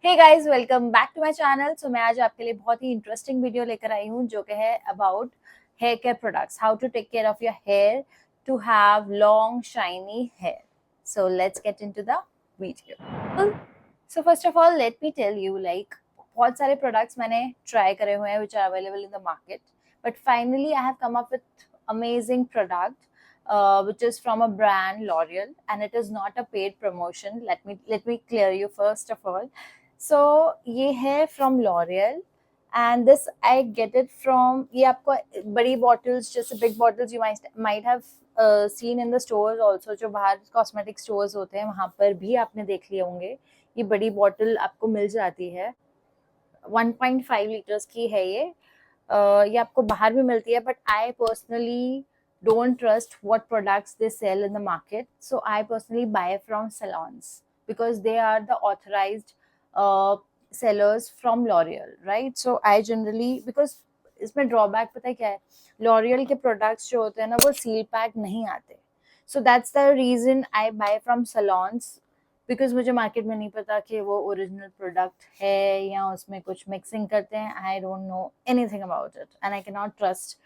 Hey guys, welcome back to my channel. So मैं आज आपके लिए बहुत ही इंटरेस्टिंग वीडियो लेकर आई हूँ जो कि है about hair care products, how to take care of your hair to have long shiny hair. So let's get into the video. So first of all let me tell you, like बहुत सारे products मैंने try करे हुए हैं which are available in the market, but finally I have come up with amazing product which is from a brand L'Oreal, and it is not a paid promotion. Let me clear you first of all. So ये है from L'Oreal, and this I get it from, ये आपको बड़ी bottles जैसे big bottles you might have seen in the stores also, जो बाहर cosmetic stores होते हैं वहाँ पर भी आपने देख लिए होंगे। ये बड़ी बॉटल आपको मिल जाती है, 1.5 लीटर्स की है ये। ये आपको बाहर भी मिलती है, but I personally don't trust what products they sell in the market, so I personally buy from salons because they are the authorized uh, sellers from L'Oreal, right? So I generally, because इसमें drawback पता है क्या है, L'Oréal के products जो होते हैं ना वो सील पैक नहीं आते, so that's the reason I buy from salons, because मुझे मार्केट में नहीं पता कि वो ओरिजिनल प्रोडक्ट है या उसमें कुछ मिक्सिंग करते हैं। I don't know anything about it and I can not trust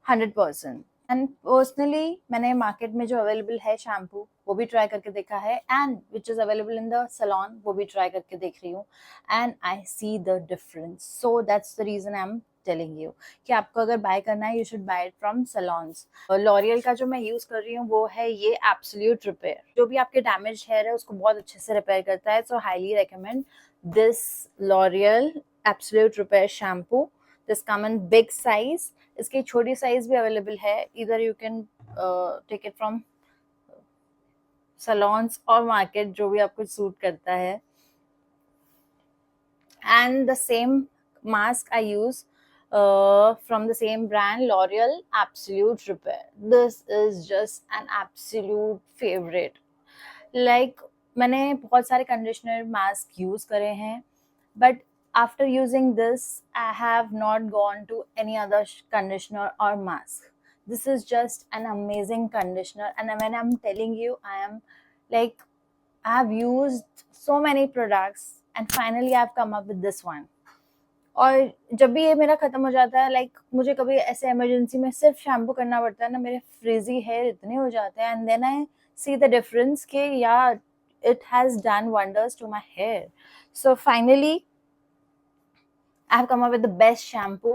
100%। And personally मैंने मार्केट में जो अवेलेबल है शैम्पू वो भी ट्राई करके देखा है, and which is available in the salon वो भी ट्राई करके देख रही हूँ, and I see the difference. So that's the reason I am telling you कि आपको अगर बाय करना है you should buy it from salons. L'Oreal का जो मैं यूज कर रही हूँ वो है ये एब्सोल्यूट रिपेयर, जो भी आपके डैमेज हेयर है उसको बहुत अच्छे से रिपेयर करता है। So highly recommend this L'Oreal absolute repair shampoo. This come in big size, इसकी छोटी साइज भी अवेलेबल है, इधर you can take it from salons और मार्केट, जो भी आपको सूट करता है। And the same mask I use from the same brand, L'Oreal Absolute Repair. This is just an absolute favorite. Like मैंने बहुत सारे कंडीशनर मास्क यूज करे हैं, but after using this I have not gone to any other conditioner or mask. This is just an amazing conditioner, and when I'm telling you, I am like, I have used so many products and finally I've come up with this one. और जब भी ये मेरा खत्म हो जाता है, like मुझे कभी ऐसे इमरजेंसी में सिर्फ शैम्पू करना पड़ता है ना, मेरे फ्रीजी हेयर इतने हो जाते हैं, and then I see the difference कि या it has done wonders to my hair. So finally I have come up with the best shampoo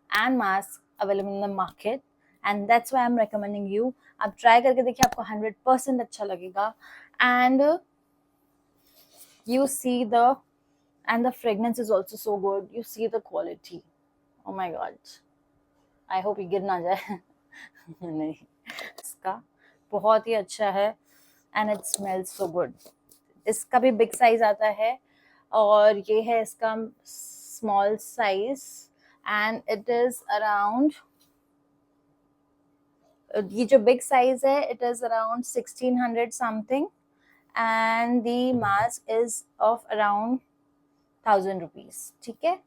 and mask available in the market, and that's why I'm recommending you. आप try करके देखिए, आपको 100% अच्छा लगेगा, and you see the, and the fragrance is also so good. You see the quality. Oh my god, I hope ये गिर ना जाए नहीं, इसका बहुत ही अच्छा है, and it smells so good. इसका भी बिग साइज आता है और ये है इसका small size, and it is around, ये जो बिग साइज है it is around 1600 something, and the mask is of around 1000 rupees. ठीक है,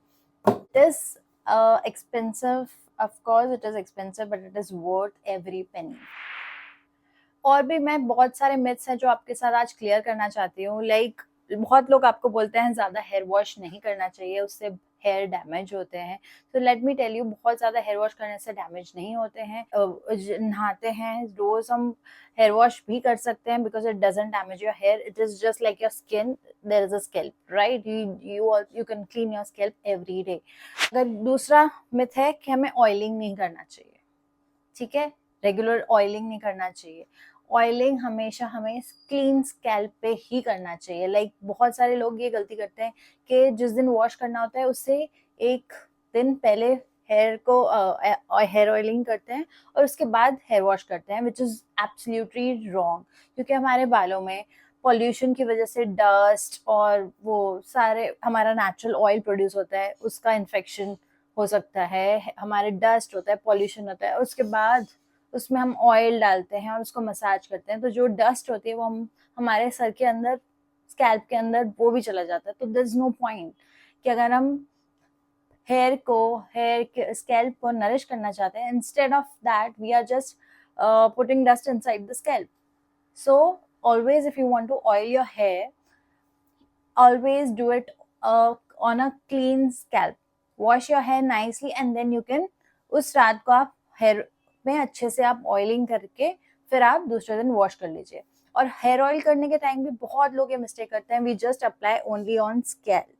it is expensive, of course it is expensive, but it is worth every penny. और भी मैं बहुत सारे मिथ्स हैं जो आपके साथ आज क्लियर करना चाहती हूँ। लाइक बहुत लोग आपको बोलते हैं ज़्यादा हेयर वॉश नहीं करना चाहिए, उससे हेयर डैमेज होते हैं। तो लेट मी टेल यू, बहुत ज़्यादा हेयर वॉश करने से डैमेज नहीं होते हैं। नहाते हैं रोज़ हम, हेयर वॉश भी कर सकते हैं because it doesn't damage your hair, it is just like your skin, there is a scalp, right? You can clean your scalp every day. अगर दूसरा मिथ है कि हमें ऑयलिंग नहीं करना चाहिए, ठीक है, रेगुलर ऑयलिंग नहीं करना चाहिए। ऑयलिंग हमेशा हमें क्लीन स्कैल्प पे ही करना चाहिए। लाइक बहुत सारे लोग ये गलती करते हैं कि जिस दिन वॉश करना होता है उससे एक दिन पहले हेयर को हेयर ऑयलिंग करते हैं और उसके बाद हेयर वॉश करते हैं, विच इज एब्सोल्युटली रॉन्ग, क्योंकि हमारे बालों में पॉल्यूशन की वजह से डस्ट और वो सारे हमारा नेचुरल ऑयल प्रोड्यूस होता है, उसका इन्फेक्शन हो सकता है। हमारे डस्ट होता है, पॉल्यूशन होता है, उसके बाद उसमें हम ऑयल डालते हैं और उसको मसाज करते हैं, तो जो डस्ट होती है वो हम हमारे सर के अंदर, स्कैल्प के अंदर वो भी चला जाता है। तो देयर इज नो पॉइंट कि अगर हम हेयर स्कैल्प को नरिश करना चाहते हैं, instead of that we are just putting dust inside the scalp. So always if you want to oil your hair, always do it on a clean scalp. Wash your hair nicely and then you can, उस रात को आप hair में अच्छे से आप oiling करके फिर आप दूसरे दिन वॉश कर लीजिए. और हेयर ऑयल करने के टाइम भी बहुत लोग ये मिस्टेक करते हैं, we just apply only on scalp,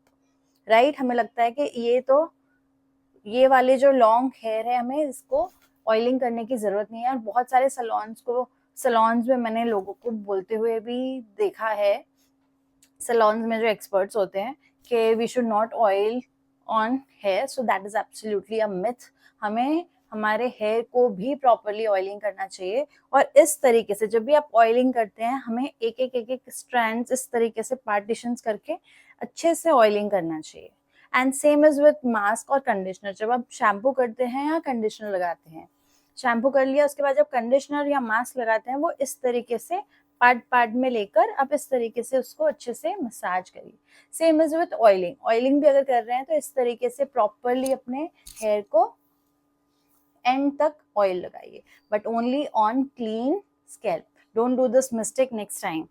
right. हमें लगता है कि ये वाले जो लॉन्ग हेयर है हमें इसको ऑयलिंग करने की जरूरत नहीं है. और बहुत सारे सलोन्स में मैंने लोगों को बोलते हुए भी देखा है, सलोन्स में जो एक्सपर्ट्स होते हैं, कि we should not oil on hair. So that is absolutely a myth. हमें हमारे हेयर को भी प्रॉपरली ऑयलिंग करना चाहिए. और इस तरीके से जब भी आप ऑयलिंग करते हैं हमें एक एक स्ट्रैंड्स इस तरीके से पार्टीशंस करके अच्छे से ऑयलिंग करना चाहिए. And same is with mask और कंडीशनर. जब आप शैम्पू करते हैं या कंडीशनर लगाते हैं, शैम्पू कर लिया उसके बाद जब कंडीशनर या मास्क लगाते हैं वो इस तरीके से पार्ट में लेकर आप इस तरीके से उसको अच्छे से मसाज करिए. सेम इज विथ ऑयलिंग भी अगर कर रहे हैं तो इस तरीके से प्रॉपरली अपने हेयर को एंड तक ऑयल लगाइए, but only on clean scalp. Don't do this mistake next time.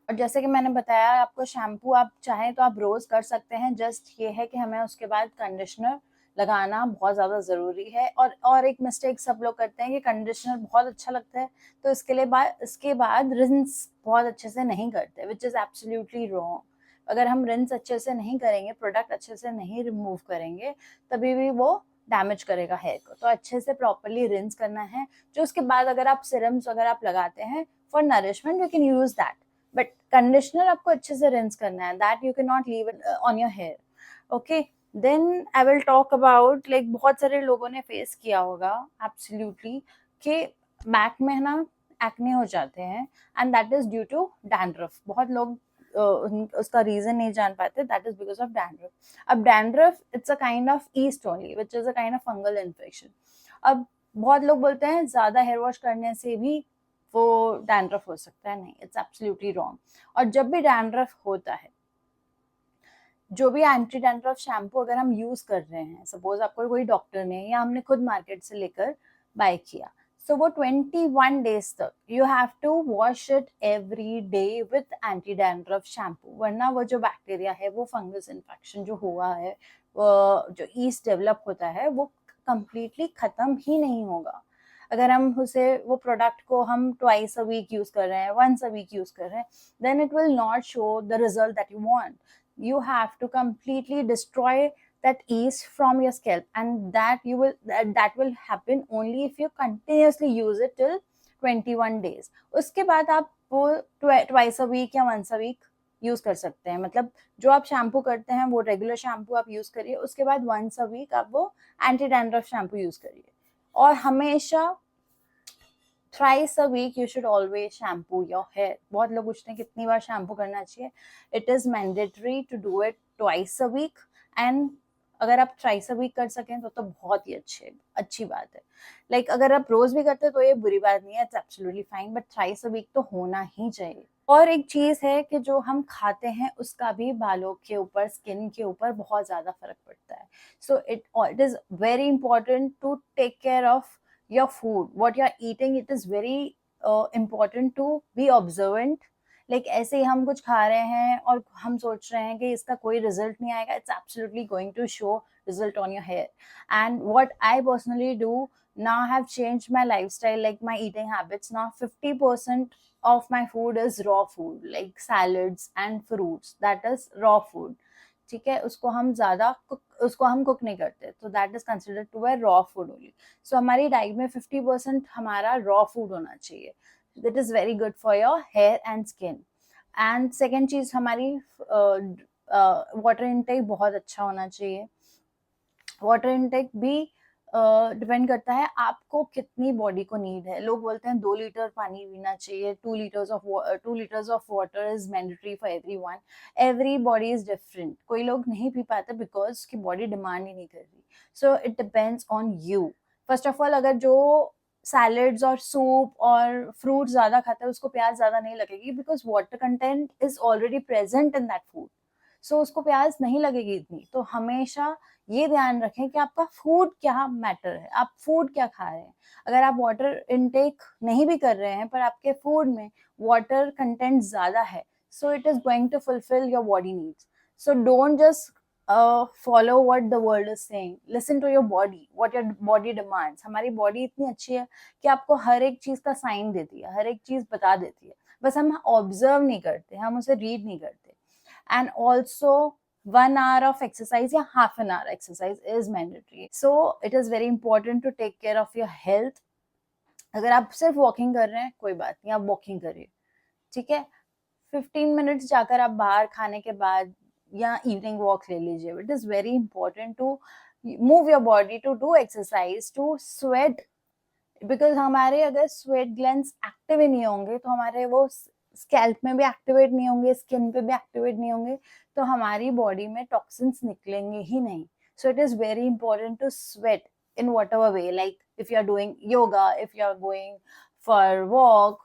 और जैसे कि मैंने बताया आपको, शैम्पू आप चाहें तो आप रोज कर सकते हैं. जस्ट ये है कि हमें उसके बाद कंडीशनर लगाना बहुत ज़्यादा ज़रूरी है. और एक मिस्टेक सब लोग करते हैं कि कंडीशनर बहुत अच्छा लगता है तो इसके बाद रिंस बहुत अच्छे से नहीं करते, विच इज़ एब्सोल्युटली रॉन्ग. अगर हम रिंस अच्छे से नहीं करेंगे, प्रोडक्ट अच्छे से नहीं रिमूव करेंगे, तभी भी वो डैमेज करेगा हेयर को. तो अच्छे से प्रॉपरली रिंस करना है. जो उसके बाद अगर आप सिरम्स वगैरह आप लगाते हैं for nourishment, you can use that, but conditioner आपको अच्छे से रिंस करना है. That you can not leave it on your hair. Okay, then I will talk about, like बहुत सारे लोगों ने फेस किया होगा एब्सोल्युटली कि बैक में ना एक्ने हो जाते हैं and that is due to dandruff. बहुत लोग उसका रीजन नहीं जान पाते. That is because of dandruff. अब dandruff it's a kind of yeast only which is a kind of fungal infection. अब बहुत लोग बोलते हैं ज्यादा हेयर वॉश करने से भी वो डैंड्रफ हो सकता है. नहीं, इट्स एब्सोल्युटली रॉन्ग. और जब भी डैंड्रफ होता है, जो भी एंटी डैंड्रफ शैम्पू अगर हम यूज कर रहे हैं, सपोज आपको कोई डॉक्टर ने या हमने खुद मार्केट से लेकर बाय किया, सो वो 21 डेज तक you have to wash it every day with anti dandruff shampoo. वरना वो जो बैक्टीरिया है, वो फंगस इन्फेक्शन जो हुआ है, जो ईस्ट डेवलप होता है, वो कंप्लीटली खत्म ही नहीं होगा. अगर हम वो प्रोडक्ट को हम ट्वाइस अ वीक यूज कर रहे हैं, वंस अ वीक यूज कर रहे हैं, then it will not show the result that you want. You have to completely destroy that yeast from your scalp, and that will happen only if you continuously use it till 21 days. उसके बाद आप वो twice a week या once a week use कर सकते हैं. मतलब जो आप शैम्पू करते हैं वो रेगुलर शैम्पू आप यूज करिए, उसके बाद once a week आप वो एंटी डैंड्रफ शैम्पू यूज करिए. और हमेशा thrice a week you should always shampoo your hair. बहुत लोग पूछते हैं कितनी बार शैम्पू करना चाहिए. It is mandatory to do it twice a week, and अगर आप thrice a week कर सकें तो बहुत ही अच्छी बात है. Like अगर आप रोज भी करते हैं तो ये बुरी बात नहीं है, it's absolutely fine, but thrice a week तो होना ही चाहिए. और एक चीज है कि जो हम खाते हैं उसका भी बालों के ऊपर, स्किन के ऊपर बहुत ज्यादा फर्क पड़ता है. So it is very important to take care of your food, what you're eating. It is very important to be observant. Like ऐसे ही हम कुछ खा रहे हैं और हम सोच रहे हैं कि इसका कोई रिजल्ट नहीं आएगा, it's absolutely going to show result on your hair. And what I personally do now, I have changed my lifestyle, like my eating habits. Now 50% of my food is raw food, like salads and fruits. That is raw food. ठीक है, उसको हम cook नहीं करते, तो that is considered to a raw food only. So हमारी diet में 50% हमारा रॉ फूड होना चाहिए. That is very good for your hair and skin. And second चीज, हमारी वाटर इनटेक बहुत अच्छा होना चाहिए. वाटर इनटेक भी डिपेंड करता है आपको कितनी बॉडी को नीड है. लोग बोलते हैं 2 लीटर पानी पीना चाहिए, 2 litres of water is mandatory for everyone. Every body is different. कोई लोग नहीं पी पाते बिकॉज उसकी बॉडी डिमांड ही नहीं कर रही. So it depends on you. First of all, अगर जो सैलड्स और सूप और फ्रूट ज्यादा खाता है उसको प्यास ज्यादा नहीं लगेगी, because water content is already present in that food. So उसको प्यास नहीं लगेगी इतनी. तो हमेशा ये ध्यान रखें कि आपका फूड क्या मैटर है, आप फूड क्या खा रहे हैं. अगर आप वाटर इनटेक नहीं भी कर रहे हैं पर आपके फूड में वाटर कंटेंट ज्यादा है, so it is going to fulfil your body needs. So don't just follow what the world is saying. Listen to your body, what your body demands. हमारी body इतनी अच्छी है कि आपको हर एक चीज का साइन देती है, हर एक चीज बता देती है, बस हम ऑब्जर्व नहीं करते, हम उसे रीड नहीं करते. And also 1 hour of exercise या half an hour exercise is mandatory. So it is very important to take care of your health. अगर आप सिर्फ वॉकिंग कर रहे हैं कोई बात नहीं, आप वॉकिंग करिए, ठीक है. 15 मिनट्स जाकर आप बाहर खाने के बाद या इवनिंग वॉक ले लीजिए. It is very important to move your body, to do exercise, to sweat. Because हमारे अगर स्वेट ग्लैंड्स एक्टिव ही नहीं होंगे तो हमारे वो स्कैल्प में भी एक्टिवेट नहीं होंगे, स्किन पे भी एक्टिवेट नहीं होंगे, तो हमारी बॉडी में टॉक्सिन्स निकलेंगे ही नहीं. So it is very important to sweat in whatever way, like if you are doing yoga, if you are going for walk,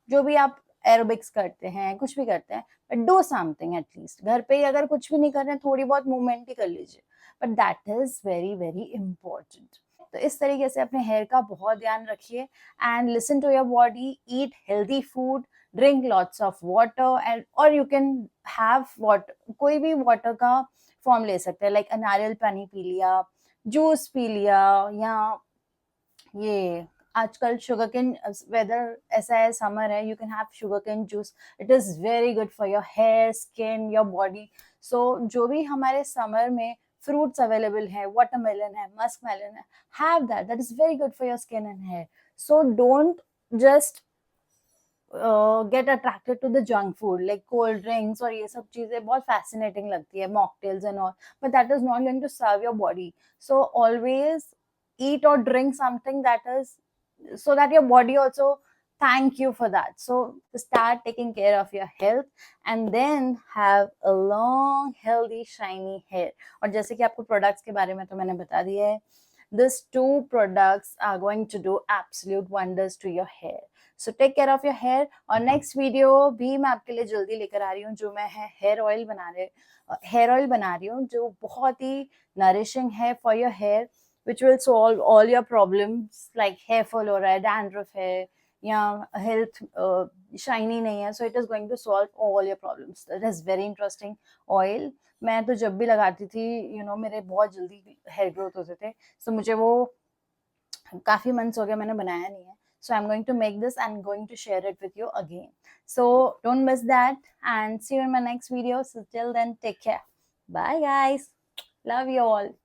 जो भी आप एरोबिक्स करते हैं, कुछ भी करते हैं, बट डू समथिंग एटलीस्ट. घर पे ही अगर कुछ भी नहीं कर रहे हैं, थोड़ी बहुत मूवमेंट ही कर लीजिए, but that is very very important. तो इस तरीके से अपने हेयर का बहुत ध्यान रखिए and listen to your body, eat healthy food, drink lots of water, and और यू कैन हैव वाटर, कोई भी वाटर का फॉर्म ले सकते हैं, लाइक नारियल पानी पी लिया, जूस पी लिया, या ये आजकल शुगर केन वेदर ऐसा है, समर है, you can have sugar cane juice. It is very good for your hair, skin, your body. So जो भी हमारे समर में फ्रूट्स अवेलेबल है, वाटरमेलन है, मस्क मेलन है, have that. That is very good for your skin and hair. So don't just get attracted to the junk food like cold drinks, और ये सब चीजें बहुत फैसिनेटिंग लगती है, mocktails and all, but that is not going to serve your body. So always eat or drink something that is, so that your body also thank you for that. So start taking care of your health and then have a long healthy shiny hair. और जैसे कि आपको products के बारे में तो मैंने बता दिया है, these 2 products are going to do absolute wonders to your hair. So take care of your hair. और नेक्स्ट वीडियो भी मैं आपके लिए जल्दी लेकर आ रही हूँ, जो मैं हेयर ऑयल बना रही हूँ जो बहुत ही नरिशिंग है for your hair, which will solve all your problems like hair fall हो रहा है, dandruff है, या health shiny नहीं है. So it is going to solve all your problems. That is very interesting oil. मैं तो जब भी लगाती थी, मेरे बहुत जल्दी हेयर ग्रोथ होते थे. So मुझे वो काफी मंथ्स हो गया मैंने बनाया नहीं है. So I'm going to make this and going to share it with you again. So don't miss that and see you in my next video. So till then, take care. Bye guys. Love you all.